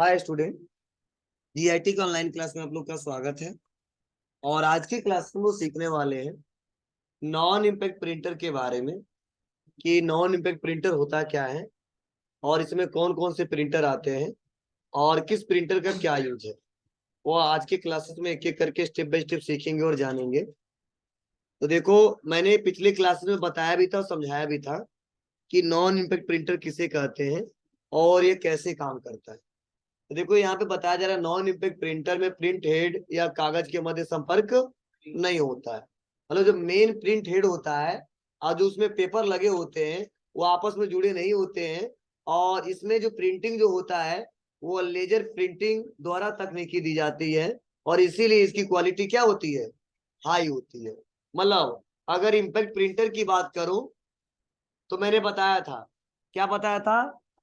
Hi student, GIT के online class में आप लोग का स्वागत है। और आज की क्लास में वो सीखने वाले हैं नॉन इम्पैक्ट प्रिंटर के बारे में कि नॉन इम्पैक्ट प्रिंटर होता क्या है और इसमें कौन कौन से प्रिंटर आते हैं और किस प्रिंटर का क्या यूज है। वो आज के क्लासेस में एक एक करके स्टेप बाय स्टेप सीखेंगे और जानेंगे। तो देखो, मैंने पिछले क्लासेस में बताया भी था और समझाया भी था कि नॉन इम्पैक्ट प्रिंटर किसे कहते हैं और ये कैसे काम करता है। तो देखो, यहाँ पे बताया जा रहा है नॉन इम्पैक्ट प्रिंटर में प्रिंट हेड या कागज के मध्य संपर्क नहीं होता है। मतलब जो मेन प्रिंट हेड होता है और जो उसमें पेपर लगे होते हैं वो आपस में जुड़े नहीं होते हैं। और इसमें जो प्रिंटिंग जो होता है वो लेजर प्रिंटिंग द्वारा तकनीकी दी जाती है और इसीलिए इसकी क्वालिटी क्या होती है, हाई होती है। मतलब अगर इम्पैक्ट प्रिंटर की बात करूं तो मैंने बताया था, क्या बताया था,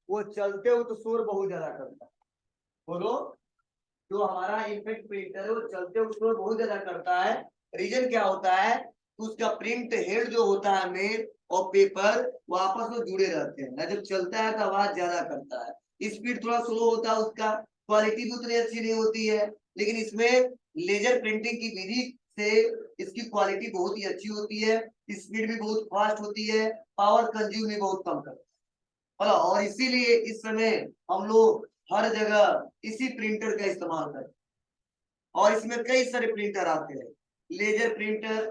वो चलते हुए तो शोर बहुत ज्यादा करता है। बोलो, जो हमारा इम्पैक्ट प्रिंटर है वो चलते उसमें बहुत ज्यादा करता है। रीजन क्या होता है, उसका प्रिंट हेड जो होता है मेन और पेपर वो आपस में जुड़े रहते हैं ना। जब चलता है तो आवाज ज्यादा करता है, स्पीड थोड़ा स्लो होता है, उसका क्वालिटी भी उतनी अच्छी नहीं होती है। लेकिन इसमें लेजर प्रिंटिंग की विधि से इसकी क्वालिटी बहुत ही अच्छी होती है, स्पीड भी बहुत फास्ट होती है, पावर कंज्यूम भी बहुत कम करता है। और इसीलिए इस समय हम लोग हर जगह इसी प्रिंटर का इस्तेमाल करते हैं। और इसमें कई सारे प्रिंटर आते हैं, laser printer,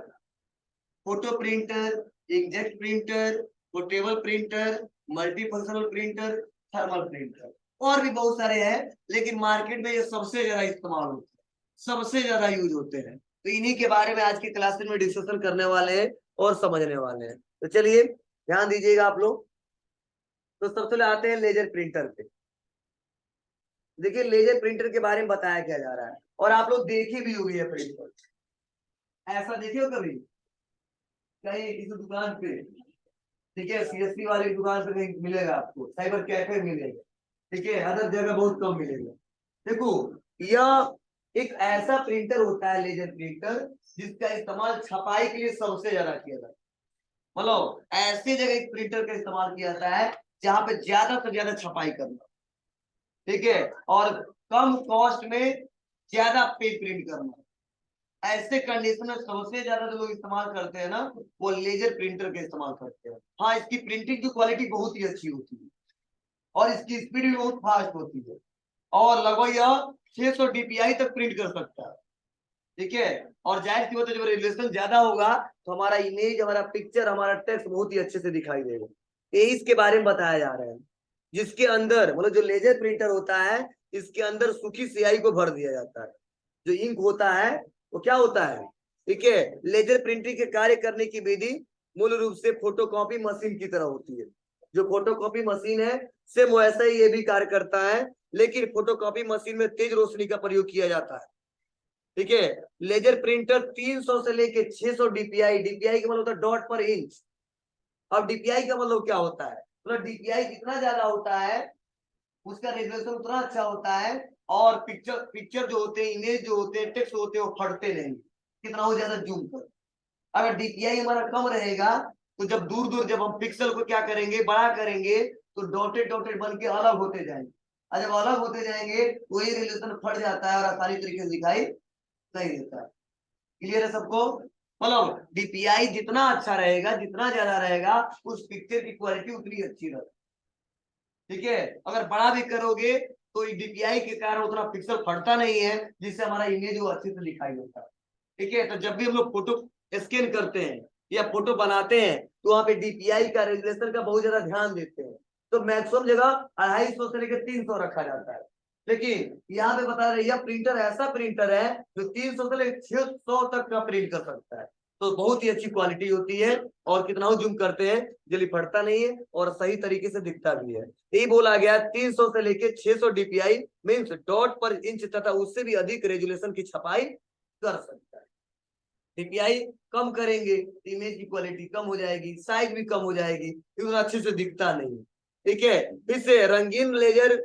photo printer, inkjet printer, portable printer, multifunctional printer, thermal printer, और भी बहुत सारे हैं। लेकिन मार्केट में ये सबसे ज्यादा इस्तेमाल होते हैं, सबसे ज्यादा यूज होते हैं। तो इन्हीं के बारे में आज की क्लास में डिस्कशन करने वाले हैं और समझने वाले हैं। तो चलिए ध्यान दीजिएगा आप लोग। तो सबसे पहले आते हैं लेजर प्रिंटर पे। देखिए, लेजर प्रिंटर के बारे में बताया क्या जा रहा है और आप लोग देखे भी होंगे ये प्रिंटर। ऐसा देखे हो कभी कहीं किसी दुकान पे? ठीक है, सीएसपी वाली दुकान पे कहीं मिलेगा आपको, साइबर कैफे मिलेगा, ठीक है, अदर जगह बहुत कम मिलेगा। देखो, यह एक ऐसा प्रिंटर होता है लेजर प्रिंटर जिसका इस्तेमाल छपाई के लिए सबसे ज्यादा किया जाता है। मतलब ऐसी जगह एक प्रिंटर का इस्तेमाल किया जाता है जहां पे ज्यादा से ज्यादा छपाई करना, ठीक है, और कम कॉस्ट में ज्यादा पेज प्रिंट करना। ऐसे कंडीशन में सबसे ज्यादा जो लोग इस्तेमाल करते हैं ना, वो लेजर प्रिंटर का इस्तेमाल करते हैं। हाँ, इसकी प्रिंटिंग की क्वालिटी बहुत ही अच्छी होती है और इसकी स्पीड भी बहुत फास्ट होती है और लगभग यह 600 डीपीआई तक प्रिंट कर सकता है, ठीक है। और जाहिर सी बात है, जब रेजोल्यूशन ज्यादा होगा तो हमारा इमेज, हमारा पिक्चर, हमारा टेक्स्ट बहुत ही अच्छे से दिखाई देगा। ये इसके बारे में बताया जा रहा है, जिसके अंदर मतलब जो लेजर प्रिंटर होता है इसके अंदर सूखी स्याही को भर दिया जाता है। जो इंक होता है वो क्या होता है, ठीक है। लेजर प्रिंटिंग के कार्य करने की विधि मूल रूप से फोटोकॉपी मशीन की तरह होती है। जो फोटोकॉपी मशीन है सेम वैसा ही ये भी कार्य करता है, लेकिन फोटोकॉपी मशीन में तेज रोशनी का प्रयोग किया जाता है, ठीक है। लेजर प्रिंटर 300 से लेके 600 डीपीआई, डीपीआई का मतलब होता है डॉट पर इंच। अब डीपीआई का मतलब क्या होता है, मतलब डीपीआई जितना ज्यादा होता है उसका रेजोल्यूशन उतना अच्छा होता है और पिक्चर पिक्चर जो होते हैं, इमेज जो होते हैं, टेक्स्ट होते हैं, वो फटते नहीं कितना हो ज्यादा जूम कर। अगर डीपीआई हमारा कम रहेगा तो जब दूर दूर जब हम पिक्सल को क्या करेंगे, बड़ा करेंगे, तो डॉटेड डॉटेड बन के अलग होते जाएंगे। और जब अलग होते जाएंगे वही रिलेशन फट जाता है और आसानी तरीके से दिखाई नहीं देता है। क्लियर है सबको? मतलब डीपीआई जितना अच्छा रहेगा, जितना ज्यादा रहेगा, उस पिक्चर की क्वालिटी उतनी अच्छी रहेगी, ठीक है। अगर बड़ा भी करोगे तो डीपीआई के कारण उतना पिक्सल फटता नहीं है, जिससे हमारा इमेज वो अच्छे से दिखाई देता है, ठीक है। तो जब भी हम लोग फोटो स्कैन करते हैं या फोटो बनाते हैं तो वहां पे डीपीआई का, रेजुलेशन का बहुत ज्यादा ध्यान देते हैं। तो मैक्सिमम जगह 250 से लेकर 300 रखा जाता है। लेकिन यहाँ पे बता रहे यह प्रिंटर ऐसा प्रिंटर है जो 300 से लेकर 600 तक का प्रिंट कर सकता है। तो बहुत ही अच्छी क्वालिटी होती है और कितना जूम करते हैं जल्दी फटता नहीं है और सही तरीके से दिखता भी है। यही बोला गया 300 से लेके 600 डीपीआई मींस डॉट पर इंच तथा उससे भी अधिक रेजुलेशन की छपाई कर सकता है। डीपीआई कम करेंगे इमेज की क्वालिटी कम हो जाएगी, साइज भी कम हो जाएगी, इतना अच्छे से दिखता नहीं, ठीक है। इससे रंगीन लेजर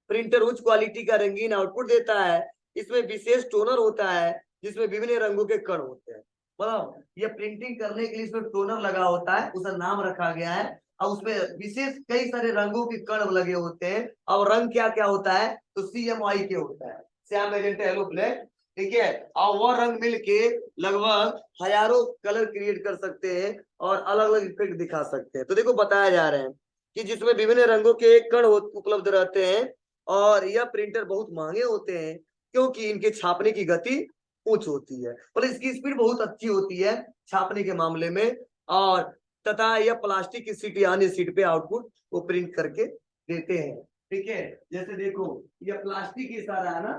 प्रिंटर उच्च क्वालिटी का रंगीन आउटपुट देता है। इसमें विशेष टोनर होता है जिसमें विभिन्न रंगों के कण होते हैं। मतलब ये प्रिंटिंग करने के लिए इसमें टोनर लगा होता है, उसका नाम रखा गया है और उसमें विशेष कई सारे रंगों के कण लगे होते हैं। और रंग क्या क्या होता है, तो CMY के होता है, श्याम मैजेंटा येलो ब्लैक, ठीक है। और वह रंग मिलके लगभग हजारों कलर क्रिएट कर सकते हैं और अलग अलग इफेक्ट दिखा सकते हैं। तो देखो बताया जा रहा है कि जिसमें विभिन्न रंगों के कण उपलब्ध रहते हैं और यह प्रिंटर बहुत महंगे होते हैं क्योंकि इनके छापने की गति उच्च होती है, मतलब इसकी स्पीड बहुत अच्छी होती है छापने के मामले में। और तथा यह प्लास्टिक की सीट या अन्य सीट पे आउटपुट वो प्रिंट करके देते हैं, ठीक है। जैसे देखो यह प्लास्टिक की सारा है ना,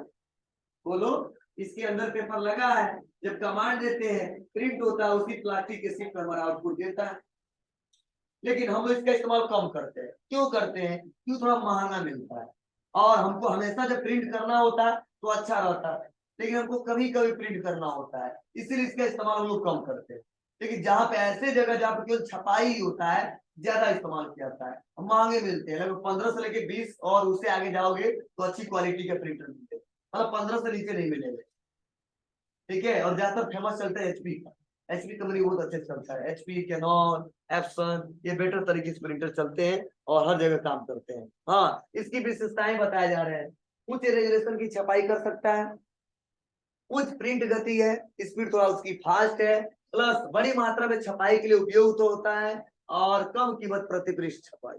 बोलो, इसके अंदर पेपर लगा है, जब कमांड देते हैं प्रिंट होता है, उसी प्लास्टिक के सीट पर हमारा आउटपुट देता है। लेकिन हम लोग इसका इस्तेमाल कम करते हैं, क्यों करते हैं, क्यों, थोड़ा महंगा मिलता है और हमको हमेशा जब प्रिंट करना होता है तो अच्छा रहता है, लेकिन हमको कभी कभी प्रिंट करना होता है, इसीलिए इसका इस्तेमाल हम लोग कम करते हैं। लेकिन जहाँ पे ऐसे जगह जहाँ पे केवल छपाई ही होता है ज्यादा इस्तेमाल किया जाता है, महंगे मिलते हैं, लगभग 15 से लेके 20 और उससे आगे जाओगे तो अच्छी क्वालिटी के प्रिंटर मिलते हैं, मतलब 15 से नीचे नहीं मिलेंगे, ठीक है। और ज्यादातर फेमस चलता है HP का, HP कंपनी बहुत अच्छे से चलता है, HP, कैनन, एप्सन, ये बेटर तरीके से प्रिंटर चलते हैं और हर जगह काम करते हैं। हाँ, इसकी विशेषताएं बताए जा रहे हैं, उच्च रेजोल्यूशन की छपाई कर सकता है, उच्च प्रिंट गति है, स्पीड थोड़ा उसकी फास्ट है, प्लस बड़ी मात्रा में छपाई के लिए उपयोग तो होता है, और कम कीमत प्रति पृष्ठ छपाई,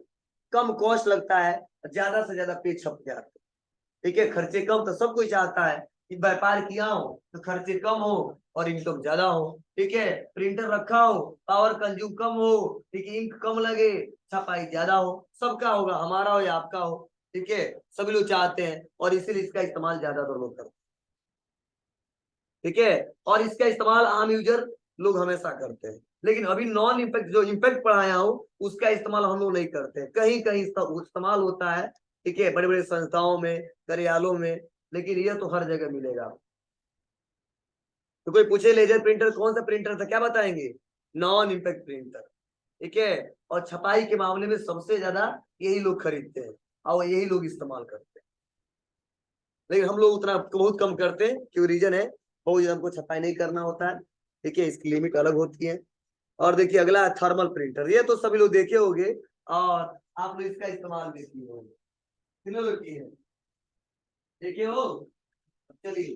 कम कॉस्ट लगता है, ज्यादा से ज्यादा पेज छप जाते हैं, ठीक है। खर्चे कम, तो सब कोई चाहता है कि व्यापार किया हो तो खर्चे कम हो और इनकम ज्यादा हो, ठीक है। प्रिंटर रखा हो, पावर कंज्यूम कम हो, ठीक है, इंक कम लगे, छपाई ज्यादा हो, सबका होगा, हमारा हो या आपका हो, ठीक है। सभी लोग चाहते हैं और इसीलिए इसका इस्तेमाल ज्यादातर लोग करते हैं, ठीक है। और इसका इस्तेमाल आम यूजर लोग हमेशा करते हैं, लेकिन अभी नॉन इम्पैक्ट जो इम्पैक्ट पढ़ाया हूं उसका इस्तेमाल हम लोग नहीं करते हैं, कहीं कहीं इसका इस्तेमाल होता है, ठीक है, बड़े बड़े संस्थाओं में, कार्यालयों में, लेकिन यह तो हर जगह मिलेगा। तो कोई पूछे लेजर प्रिंटर कौन सा प्रिंटर था, क्या बताएंगे, नॉन इम्पैक्ट प्रिंटर, ठीक है। और छपाई के मामले में सबसे ज्यादा यही लोग खरीदते हैं और यही लोग इस्तेमाल करते हैं, लेकिन हम लोग उतना बहुत कम करते हैं, क्यों, रीजन है बहुत ज्यादा हमको छपाई नहीं करना होता है, ठीक है, इसकी लिमिट अलग होती है। और देखिए अगला है थर्मल प्रिंटर, ये तो सभी लोग देखे होंगे और आप लोग इसका इस्तेमाल भी किए होंगे, कितने लोग किए हैं, देखे हो, चलिए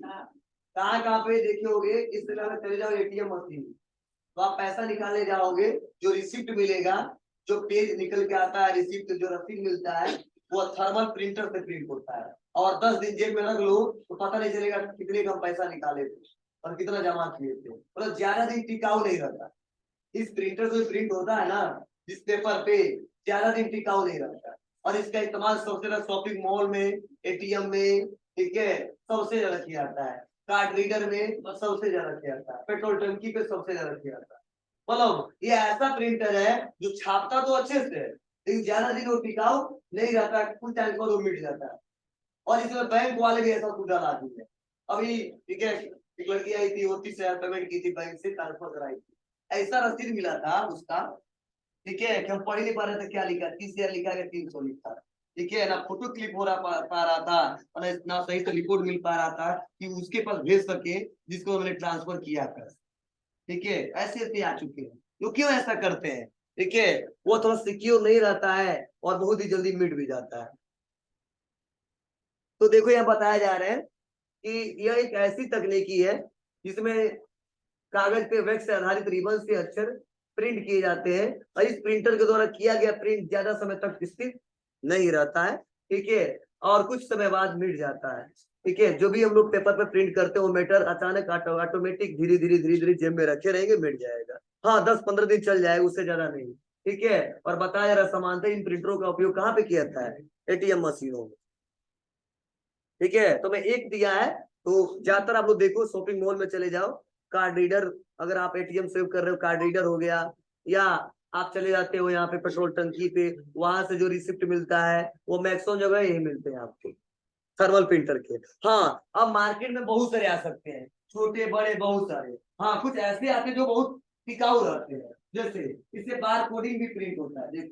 कहाँ कहाँ पे देखे होंगे, इस तरह चले जाओ ATM मशीन, तो आप पैसा निकालने जाओगे, जो रिसिप्ट मिलेगा, जो पेज निकल के आता है, रिसिप्ट जो रसीद मिलता है, वो थर्मल प्रिंटर से प्रिंट होता है, और 10 दिन जेब में रख लो तो पता नहीं चलेगा कितने कम पैसा निकाले थे और कितना जमा किए थे, मतलब ज्यादा दिन टिकाऊ नहीं रहता। इस प्रिंटर से प्रिंट होता है ना, जिस पेपर पे, ज्यादा दिन टिकाऊ नहीं रहता, और इसका इस्तेमाल सबसे ज्यादा शॉपिंग मॉल में, ATM में, ठीक है, सबसे ज्यादा किया जाता है, कार्ड रीडर में सबसे ज्यादा किया जाता है, पेट्रोल टंकी पे सबसे ज्यादा किया जाता है। मतलब ये ऐसा प्रिंटर है जो छापता तो अच्छे से है, लेकिन ज्यादा दिन वो टिकाऊ नहीं रहता, कुछ टाइम बाद वो मिट जाता है। और इसमें बैंक वाले भी ऐसा सुविधा ला दी है अभी, ठीक है। एक लड़की आई थी, वो 30,000 पेमेंट की थी, बैंक से ट्रांसफर कराई थी, ऐसा रसीद मिला था उसका, ठीक है, कि हम पढ़ ही नहीं पा रहे थे क्या लिखा, 30,000 लिखा है, 300 लिखा, ठीक है ना, फोटो क्लिक हो रहा पा रहा था, और ना सही से रिपोर्ट मिल पा रहा था कि उसके पास भेज सके जिसको हमने ट्रांसफर किया कर, ठीक है। ऐसे ऐसे आ चुके हैं, तो क्यों ऐसा करते हैं, ठीक है, वो थोड़ा सिक्योर नहीं रहता है और बहुत ही जल्दी मिट भी जाता है। तो देखो यहाँ बताया जा रहा है कि यह एक ऐसी तकनीकी है जिसमें कागज पे वैक्स से आधारित रिबन से अक्षर प्रिंट किए जाते हैं, और इस प्रिंटर के द्वारा किया गया प्रिंट ज्यादा समय तक स्थिर नहीं रहता है, ठीक है, और कुछ समय बाद मिट जाता है, ठीक है। जो भी हम लोग पेपर पे प्रिंट करते हैं वो मैटर अचानक ऑटोमेटिक धीरे धीरे धीरे धीरे जेब में रखे रहेंगे, मिट जाएगा, हाँ 10-15 दिन चल जाएगा, उससे ज्यादा नहीं, ठीक है। और बताया जा रहा समानता इन प्रिंटरों का उपयोग कहाँ पे किया जाता है, ATM मशीनों में, ठीक है। तो मैं एक दिया है, तो ज्यादातर आप लोग देखो शॉपिंग मॉल में चले जाओ, कार्ड रीडर, अगर आप ATM सेव कर रहे हो कार्ड रीडर हो गया, या आप चले जाते हो यहाँ पे पेट्रोल टंकी पे, वहां से जो रिसिप्ट मिलता है वो मैक्सिमम जगह यही मिलते हैं आपको, थर्मल प्रिंटर के। हाँ, अब मार्केट में बहुत सारे आ सकते हैं, छोटे बड़े बहुत सारे, हाँ कुछ ऐसे आते हैं जो बहुत टिकाऊ रहते हैं, जैसे इससे बार कोडिंग भी प्रिंट होता है,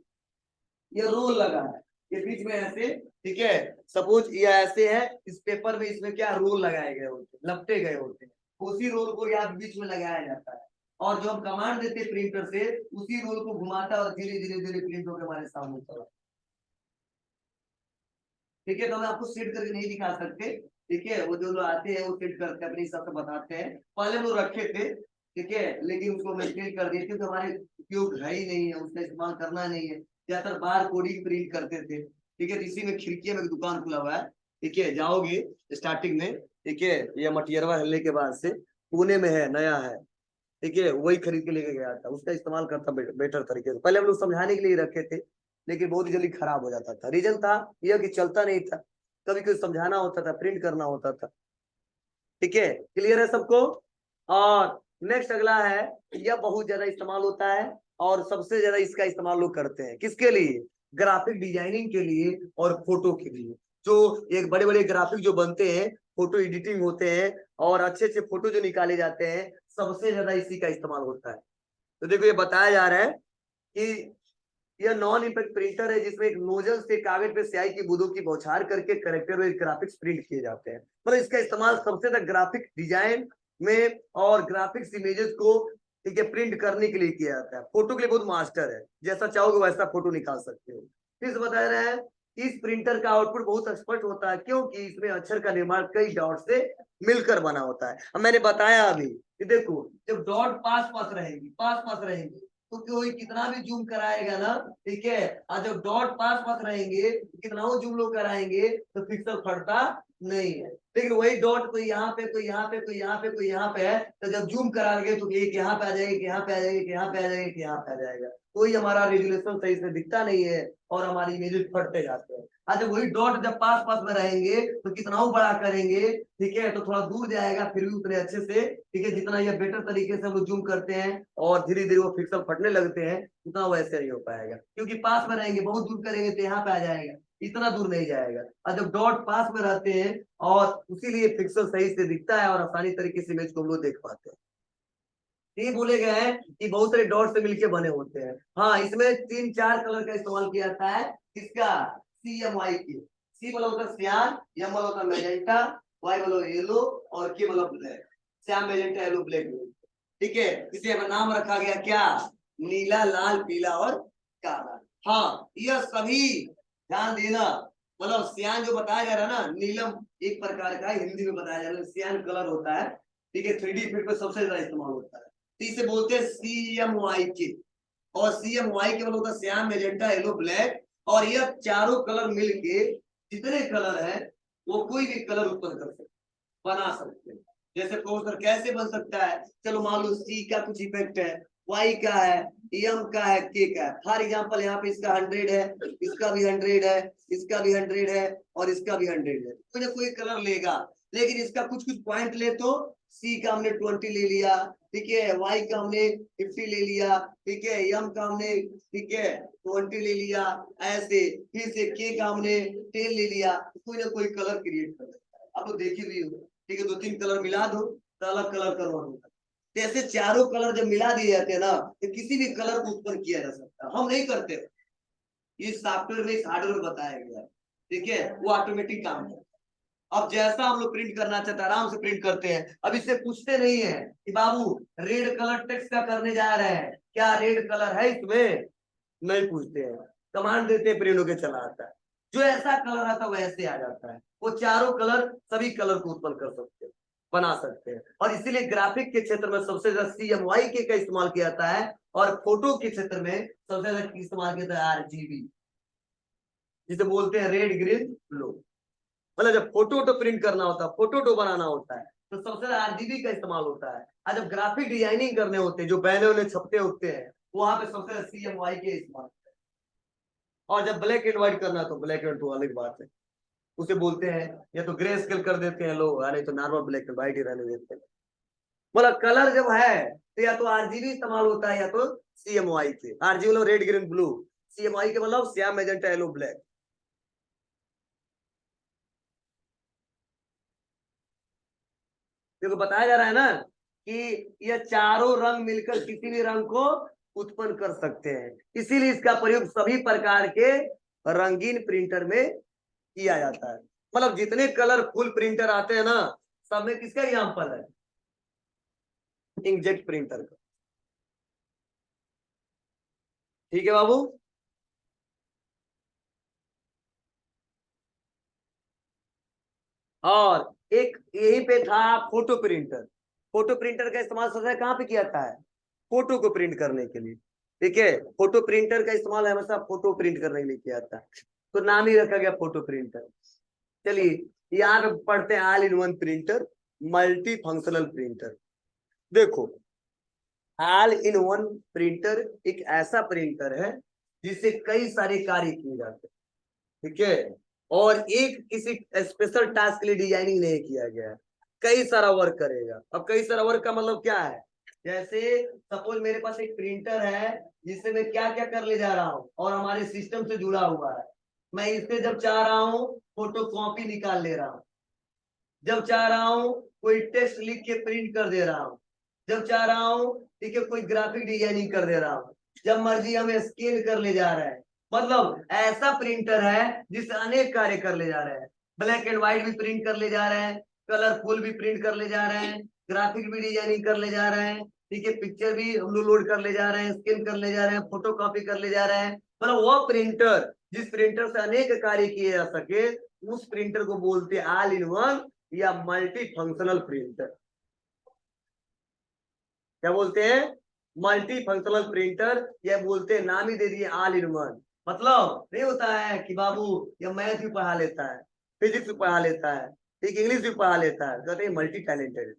ये रोल लगा है, ये बीच में ऐसे, ठीक है, सपोज ये ऐसे है, इस पेपर में इसमें क्या रोल लगाए गए होते हैं, लपटे गए होते हैं, उसी रोल को यहाँ बीच में लगाया जाता है, और जो हम कमांड देते हैं प्रिंटर से उसी रोल को घुमाता है और धीरे धीरे धीरे प्रिंट होकर हमारे सामने चला। ठीक है, तो हम आपको सेट करके नहीं दिखा सकते। ठीक है, वो जो लोग आते हैं वो सेट करके अपने हिसाब से बताते हैं। पहले हम लोग रखे थे, ठीक है, लेकिन उसको मैं सेट कर दिए क्योंकि हमारे उपयोग है ही नहीं है, उसका इस्तेमाल करना नहीं है। ज्यादातर बार कोडिंग प्रिंट करते थे। ठीक है, इसी में खिड़की में एक दुकान खुला हुआ है। ठीक है, जाओगे स्टार्टिंग में, ठीक है, ये मटियरवा हिलने के बाद से पुणे में है, नया है। ठीक है, वही खरीद के लेके गया था, उसका इस्तेमाल करता बेटर तरीके से। पहले हम लोग समझाने के लिए रखे थे, लेकिन बहुत ही जल्दी खराब हो जाता था। रीजन था यह कि चलता नहीं था, कभी कुछ समझाना होता था, प्रिंट करना होता था। ठीक है, क्लियर है सबको। और नेक्स्ट अगला है, यह बहुत ज्यादा इस्तेमाल होता है और सबसे ज्यादा इसका इस्तेमाल लोग करते हैं किसके लिए? ग्राफिक डिजाइनिंग के लिए और फोटो के लिए। जो एक बड़े बड़े ग्राफिक जो बनते हैं, फोटो एडिटिंग होते हैं और अच्छे अच्छे फोटो जो निकाले जाते हैं, सबसे ज्यादा इसी का इस्तेमाल होता है। तो देखो ये बताया जा रहा है कि यह नॉन इम्पैक्ट प्रिंटर है जिसमें एक नोजल से कागज पे स्याही की बूंदों की बौछार करके करेक्टर में ग्राफिक्स प्रिंट किए जाते हैं। मतलब इसका इस्तेमाल सबसे ज्यादा ग्राफिक डिजाइन में और ग्राफिक्स इमेजेस को, ठीक है, प्रिंट करने के लिए किया जाता है। फोटो के लिए बहुत मास्टर है, जैसा चाहोगे वैसा फोटो निकाल सकते हो। फिर से बताया रहा है इस प्रिंटर का आउटपुट बहुत स्पष्ट होता है क्योंकि इसमें अक्षर का निर्माण कई डॉट से मिलकर बना होता है। अब मैंने बताया अभी कि देखो जब डॉट पास पास रहेंगी, पास पास रहेंगी, तो कोई कितना भी जूम कराएगा ना, ठीक है, और जब डॉट पास पास रहेंगे कितना वो जूम लोग कराएंगे तो पिक्सल फटता नहीं है। लेकिन वही डॉट कोई यहाँ पे, कोई यहाँ पे, कोई यहाँ पे, कोई यहाँ पे है, तो जब जूम कराएंगे तो एक यहाँ पे आ जाएगा, यहाँ पे आ जाएगा, यहाँ पे आ जाएगा, यहाँ पे आ जाएगा, कोई हमारा रेजुलेशन सही से दिखता नहीं है और हमारी इमेजेस फटते जाते हैं। अच्छा वही डॉट जब पास पास में रहेंगे तो कितना बड़ा करेंगे, ठीक है, तो थोड़ा दूर जाएगा फिर भी उतने अच्छे से, ठीक है, जितना ये बेटर तरीके से हम लोग जूम करते हैं और धीरे धीरे वो पिक्सल फटने लगते हैं, उतना वैसे नहीं हो पाएगा क्योंकि पास में रहेंगे, बहुत दूर करेंगे तो यहाँ पे आ जाएगा, इतना दूर नहीं जाएगा। और जब डॉट पास में रहते हैं और उसीलिए पिक्सल सही से दिखता है और आसानी तरीके से इमेज को हम लोग देख पाते हैं। ये बोले गए हैं कि बहुत सारे डॉट से मिलके बने होते हैं। हाँ, इसमें 3-4 कलर का इस्तेमाल किया जाता है। किसका? CMY की। सी वाला होता है सियान, एम वाला होता है मैजेंटा, वाई वाला येलो और के वाला black. Shyam, magenta, yellow, black. ठीक है, इसे नाम रखा गया क्या? नीला, लाल, पीला और काला। हाँ, यह सभी ध्यान देना। मतलब सियान जो बताया जा रहा है ना, नीलम एक प्रकार का हिंदी में बताया जा रहा है, सियान कलर होता है। ठीक है, 3D इफेक्ट में सबसे ज्यादा इस्तेमाल होता है। तो इसे बोलते हैं CMY के। और CMY के मतलब होता है श्याम, मैजेंटा, येलो, ब्लैक। और यह चारों कलर मिलके जितने कलर है वो कोई भी कलर उत्पन्न कर सकते, बना सकते हैं। जैसे पोस्टर कैसे बन सकता है? चलो मान लो C का कुछ इफेक्ट है, Y का है, M का है, K का है। फॉर एग्जांपल यहाँ पे इसका 100 है, इसका भी 100 है, इसका भी 100 है और इसका भी 100 है। कोई ना कोई कलर लेगा, लेकिन इसका कुछ कुछ पॉइंट ले तो C का हमने 20 ले लिया, ठीक है, Y का हमने 50 ले लिया, ठीक है, M का हमने, ठीक है, 20 ले लिया, ऐसे फिर से K का हमने 10 ले लिया। कोई ना कोई कलर क्रिएट कर सकता है। आप तो देखी भी हो, ठीक है, 2-3 कलर मिला दो तो अलग कलर करो। जैसे चारों कलर जब मिला दिए जाते हैं ना तो किसी भी कलर को उत्पन्न किया जा सकता है, हम नहीं करते। ये सॉफ्टवेयर में, इस हार्डवेयर बताया गया है, ठीक है, वो ऑटोमेटिक काम करता है। अब जैसा हम लोग प्रिंट करना चाहते हैं आराम से प्रिंट करते हैं। अब इससे पूछते नहीं है कि बाबू रेड कलर टेक्स्ट का करने जा रहे हैं, क्या रेड कलर है इसमें? नहीं पूछते हैं, कमांड देते हैं, प्रिंट होके चला आता है। जो ऐसा कलर आता है वैसे आ जाता है। वो चारों कलर सभी कलर को उत्पन्न कर सकते हैं, बना सकते हैं। और इसीलिए ग्राफिक के क्षेत्र में सबसे ज्यादा CMY के का इस्तेमाल किया जाता है और फोटो के क्षेत्र में सबसे ज्यादा इस्तेमाल किया जाता है RGB, जिसे बोलते हैं रेड, ग्रीन, ब्लू। मतलब जब फोटो तो प्रिंट करना होता है, फोटो तो बनाना होता है, तो सबसे ज्यादा RGB का इस्तेमाल होता है। और जब ग्राफिक डिजाइनिंग करने होते हैं, जो बैनर उन्हें छपते उठते हैं, वहां पे सबसे ज्यादा CMY के इस्तेमाल। और जब ब्लैक एंड व्हाइट करना है तो ब्लैक एंड तो अलग बात है, उसे बोलते हैं या तो ग्रे स्केल कर देते हैं लोग, नहीं तो नॉर्मल ब्लैक एंड व्हाइट ही रहने देते हैं। मतलब कलर जब है तो या तो RGB इस्तेमाल होता है या तो CMY के। RGB मतलब रेड, ग्रीन, ब्लू, CMY के मतलब श्याम, मैजेंटा, येलो, ब्लैक। देखो बताया जा रहा है ना कि यह चारों रंग मिलकर किसी भी रंग को उत्पन्न कर सकते हैं, इसीलिए इसका प्रयोग सभी प्रकार के रंगीन प्रिंटर में किया जाता है। मतलब जितने कलरफुल प्रिंटर आते हैं ना, सब में किसका एग्जाम्पल है? इंकजेट प्रिंटर का। ठीक है बाबू। और एक यही पे था फोटो प्रिंटर। फोटो प्रिंटर का इस्तेमाल सबसे कहाँ पे किया जाता है? फोटो को प्रिंट करने के लिए। ठीक है, फोटो प्रिंटर का इस्तेमाल हमेशा फोटो प्रिंट करने के लिए किया जाता है, तो नाम ही रखा गया फोटो प्रिंटर। चलिए यहाँ पे पढ़ते हैं all in one printer, multi functional printer. देखो, ऑल इन वन प्रिंटर एक ऐसा प्रिंटर है जिससे कई सारे कार्य किए जाते हैं। ठीक है, और एक किसी स्पेशल टास्क के लिए डिजाइनिंग नहीं किया गया है, कई सारा वर्क करेगा। अब कई सारा वर्क का मतलब क्या है? जैसे सपोज मेरे पास एक प्रिंटर है जिससे मैं क्या क्या कर ले जा रहा हूँ और हमारे सिस्टम से जुड़ा हुआ है। मैं इससे जब चाह रहा हूँ फोटो कॉपी निकाल ले रहा हूँ, जब चाह रहा हूँ कोई टेक्स्ट लिख के प्रिंट कर दे रहा हूँ, जब चाह रहा हूँ ठीक है कोई ग्राफिक डिजाइनिंग कर दे रहा हूँ, जब मर्जी हम स्केल कर ले जा रहे हैं। मतलब ऐसा प्रिंटर है जिससे अनेक कार्य कर ले जा रहे हैं। ब्लैक एंड व्हाइट भी प्रिंट कर ले जा रहे हैं, कलरफुल भी प्रिंट कर ले जा रहे हैं, ग्राफिक भी डिजाइनिंग कर ले जा रहे हैं। ठीक है, पिक्चर भी हम लोग लोड कर ले जा रहे हैं, स्कैन कर ले जा रहे हैं, फोटो कॉपी कर ले जा रहे हैं। मतलब वो प्रिंटर जिस प्रिंटर से अनेक कार्य किए जा सके, उस प्रिंटर को बोलते हैं ऑल इन वन या मल्टी फंक्शनल प्रिंटर। क्या बोलते हैं? मल्टी फंक्शनल प्रिंटर, या बोलते हैं, नाम ही दे दिए ऑल इन वन। मतलब नहीं होता है कि बाबू ये मैथ भी पढ़ा लेता है, फिजिक्स भी पढ़ा लेता है, ठीक, इंग्लिश भी पढ़ा लेता है, कहते हैं मल्टी टैलेंटेड।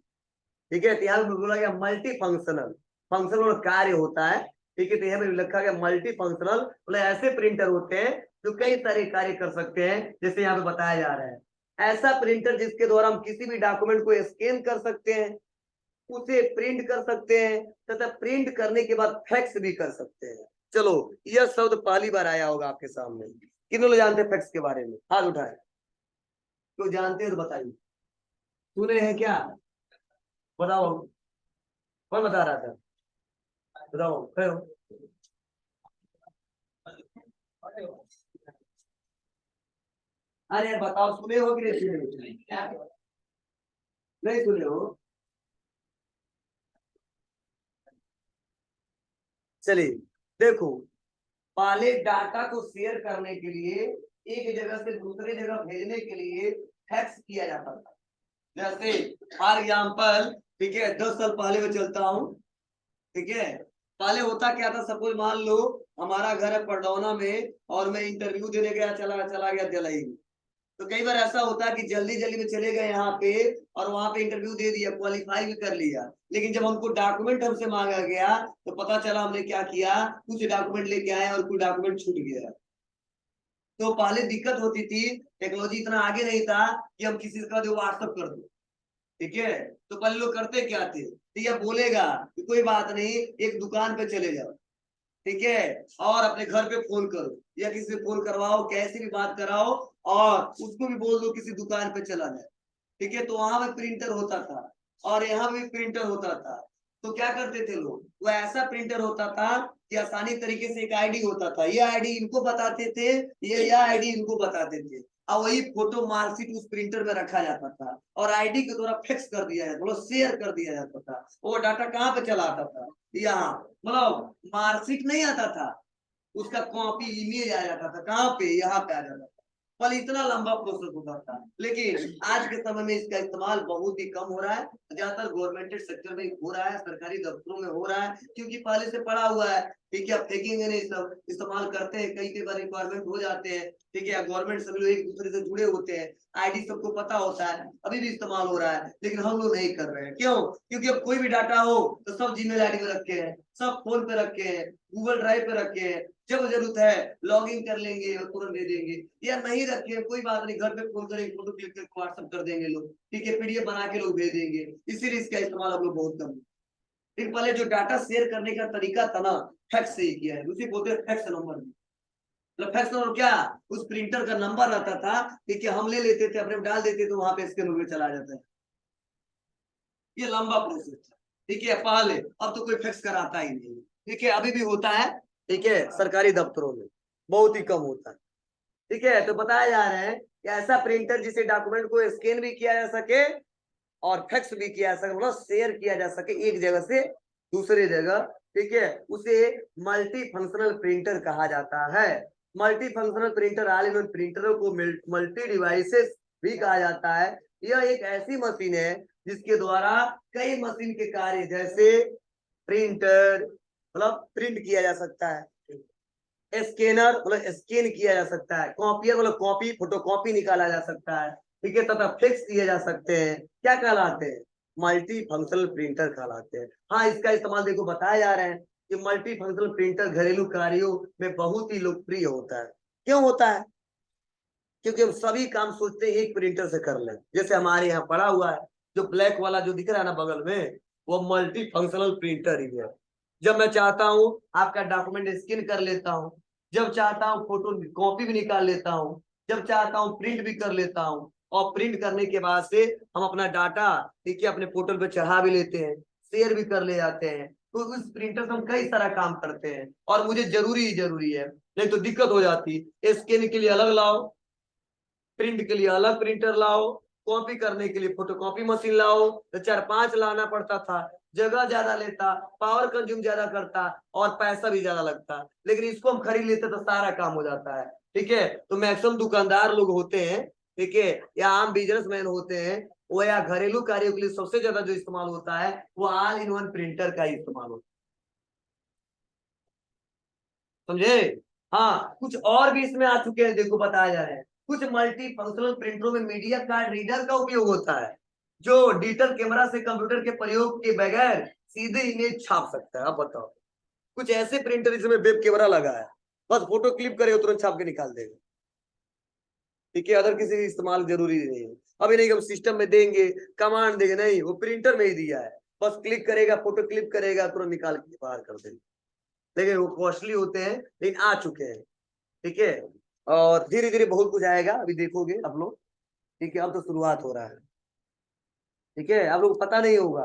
ठीक है, तो यहाँ पे बोला गया मल्टी फंक्शनल, फंक्शनल कार्य होता है। ठीक है, तो यहाँ पे लिखा गया मल्टी फंक्शनल, मतलब ऐसे प्रिंटर होते हैं जो कई सारे कार्य कर सकते हैं, जैसे यहाँ पे बताया जा रहा है। ऐसा प्रिंटर जिसके द्वारा हम किसी भी डॉक्यूमेंट को स्कैन कर सकते हैं, उसे प्रिंट कर सकते हैं, तथा प्रिंट करने के बाद फैक्स भी कर सकते हैं। चलो, यह शब्द पहली बार आया होगा आपके सामने। कितने लोग जानते हैं फैक्स के बारे में? हाथ उठाए। तो जानते हैं तो बताइए, सुने हैं क्या? बताओ, कौन बता रहा था? बताओ फिर। अरे यार बताओ, सुने हो कि नहीं सुने हो? नहीं सुने हो? चलिए देखो, पहले डाटा को शेयर करने के लिए, एक जगह से दूसरे जगह भेजने के लिए फैक्स किया जाता था। जैसे फॉर एग्जाम्पल, ठीक है, 10 साल पहले मैं चलता हूँ। ठीक है, पहले होता क्या था, सपोज मान लो हमारा घर है पडरौना में और मैं इंटरव्यू देने गया, चला चला गया दिल्ली। तो कई बार ऐसा होता है कि जल्दी जल्दी में चले गए यहाँ पे और वहां पे इंटरव्यू दे दिया, क्वालिफाई भी कर लिया, लेकिन जब हमको डॉक्यूमेंट हमसे मांगा गया तो पता चला हमने क्या किया, कुछ डॉक्यूमेंट लेके आए और कुछ डॉक्यूमेंट छूट गया। तो पहले दिक्कत होती थी, टेक्नोलॉजी इतना आगे नहीं था कि हम किसी का जो व्हाट्सअप कर दो। ठीक है, तो पहले लोग करते क्या थे, तो यह बोलेगा कि कोई बात नहीं, एक दुकान पे चले जाओ, ठीक है, और अपने घर पे फोन करो या किसी से फोन करवाओ, कैसे भी बात कराओ, और उसको भी बोल दो किसी दुकान पे चला जाए। ठीक है, तो वहां पे प्रिंटर होता था और यहाँ भी प्रिंटर होता था। तो क्या करते थे लोग, वो ऐसा प्रिंटर होता था कि आसानी तरीके से एक आईडी होता था, ये आईडी इनको बताते थे, ये यह आईडी इनको बताते थे, और वही फोटो मार्कशीट उस प्रिंटर में रखा जाता था और आईडी के द्वारा फिक्स कर दिया जाता, मतलब शेयर कर दिया जाता था। वो डाटा कहाँ पे चला आता था? यहाँ, मतलब मार्कशीट नहीं आता था, उसका कॉपी इमेज आ जाता था, कहाँ पे? यहाँ पे आ जाता था। पर इतना लंबा प्रोसेस होता था, लेकिन आज के समय में इसका इस्तेमाल बहुत ही कम हो रहा है, ज्यादातर गवर्नमेंट सेक्टर में हो रहा है, सरकारी दफ्तरों में हो रहा है, क्योंकि पहले से पड़ा हुआ है। ठीक है, अब फेंकेंगे नहीं, सब इस्तेमाल करते हैं, कई बार रिक्वायरमेंट हो जाते हैं। ठीक है, गवर्नमेंट सभी लोग एक दूसरे से जुड़े होते हैं, आईडी सबको पता होता है, अभी भी इस्तेमाल हो रहा है, लेकिन हम लोग नहीं कर रहे हैं। क्यों? क्योंकि अब कोई भी डाटा हो तो सब जीमेल आईडी में रखे हैं, सब फोन पे रखे हैं, गूगल ड्राइव पे रखे हैं, जब जरूरत है लॉग इन कर लेंगे और तुरंत दे देंगे। या नहीं रखे, कोई बात नहीं, घर पे फोन करेंगे, फोटो क्लिक करके व्हाट्सएप कर देंगे लोग। ठीक है, पीडीएफ बना के लोग भेज देंगे, इसीलिए इसका इस्तेमाल हम लोग बहुत कम। फिर पहले जो डाटा शेयर करने का तरीका था ना, फैक्स से ही किया है, उसी बोलते हैं फैक्स नंबर। मतलब फैक्स नंबर क्या? उस प्रिंटर का नंबर रहता था, ठीक है, हम ले लेते थे, अपने डाल देते तो वहां पे स्कैन होकर चला जाता है। ये लंबा प्रोसेस है। ठीक है, पहले, अब तो कोई फैक्स कराता ही नहीं। ठीक है, अभी भी होता है, ठीक है, सरकारी दफ्तरों में बहुत ही कम होता है। ठीक है, तो बताया जा रहा है कि ऐसा प्रिंटर जिसे डॉक्यूमेंट को स्कैन भी किया जा सके और फैक्स भी किया जा सके, मतलब शेयर किया जा सके एक जगह से दूसरी जगह, ठीक है, उसे मल्टी फंक्शनल प्रिंटर कहा जाता है। Multi functional printer, all in one प्रिंटरों को मल्टी डिवाइसेस भी कहा जाता है। यह एक ऐसी मशीन है जिसके द्वारा कई मशीन के कार्य, जैसे प्रिंटर मतलब प्रिंट किया जा सकता है, स्कैनर मतलब स्कैन किया जा सकता है, कॉपियर मतलब कॉपी फोटो कॉपी निकाला जा सकता है, ठीक है, तथा फ्लेक्स किए जा सकते हैं। क्या कहलाते हैं? मल्टी फंक्शनल प्रिंटर कहलाते हैं। हाँ, इसका इस्तेमाल देखो बताया जा रहा है कि मल्टी फंक्शनल प्रिंटर घरेलू कार्यों में बहुत ही लोकप्रिय होता है। क्यों होता है? क्योंकि हम सभी काम सोचते हैं एक प्रिंटर से कर लें। जैसे हमारे यहाँ पड़ा हुआ है जो ब्लैक वाला जो दिख रहा है ना बगल में, वो मल्टी फंक्शनल प्रिंटर ही है। जब मैं चाहता हूँ आपका डॉक्यूमेंट स्कैन कर लेता हूँ, जब चाहता हूँ फोटो कॉपी भी निकाल लेता हूँ, जब चाहता हूँ प्रिंट भी कर लेता हूँ, और प्रिंट करने के बाद से हम अपना डाटा, ठीक है, अपने पोर्टल पे चढ़ा भी लेते हैं, शेयर भी कर ले जाते हैं। तो उस प्रिंटर से हम कई सारा काम करते हैं, और मुझे जरूरी है, नहीं तो दिक्कत हो जाती। स्कैन के लिए अलग लाओ, प्रिंट के लिए अलग प्रिंटर लाओ, कॉपी करने के लिए फोटोकॉपी मशीन लाओ, तो 4-5 लाना पड़ता था, जगह ज्यादा लेता, पावर कंज्यूम ज्यादा करता, और पैसा भी ज्यादा लगता। लेकिन इसको हम खरीद लेते तो सारा काम हो जाता है, ठीक है। तो मैक्सिमम दुकानदार लोग होते हैं, ठीक है, या आम बिजनेसमैन होते हैं, वो या घरेलू कार्यों के लिए सबसे ज्यादा जो इस्तेमाल होता है वो ऑल इन वन प्रिंटर का इस्तेमाल होता है, समझे। हाँ, कुछ और भी इसमें आ चुके हैं, देखो बताया जा रहा है। कुछ मल्टी फंक्शनल प्रिंटरों में मीडिया कार्ड रीडर का उपयोग होता है, जो डिजिटल कैमरा से कंप्यूटर के प्रयोग के बगैर सीधे इमेज छाप सकता है। अब बताओ, कुछ ऐसे प्रिंटर जिसमें वेब कैमरा लगा है, बस फोटो क्लिक करे तुरंत छाप के निकाल देगा, ठीक है, अदर किसी इस्तेमाल जरूरी नहीं है। अभी नहीं हम सिस्टम में देंगे, कमांड देंगे, नहीं, वो प्रिंटर में ही दिया है, बस क्लिक करेगा, फोटो क्लिक करेगा, तुरंत निकाल के बाहर कर देगा। लेकिन वो कॉस्टली होते हैं, लेकिन आ चुके हैं, ठीक है। और धीरे धीरे बहुत कुछ आएगा, अभी देखोगे आप लोग, ठीक है, अब तो शुरुआत हो रहा है, ठीक है, आप लोग को पता नहीं होगा।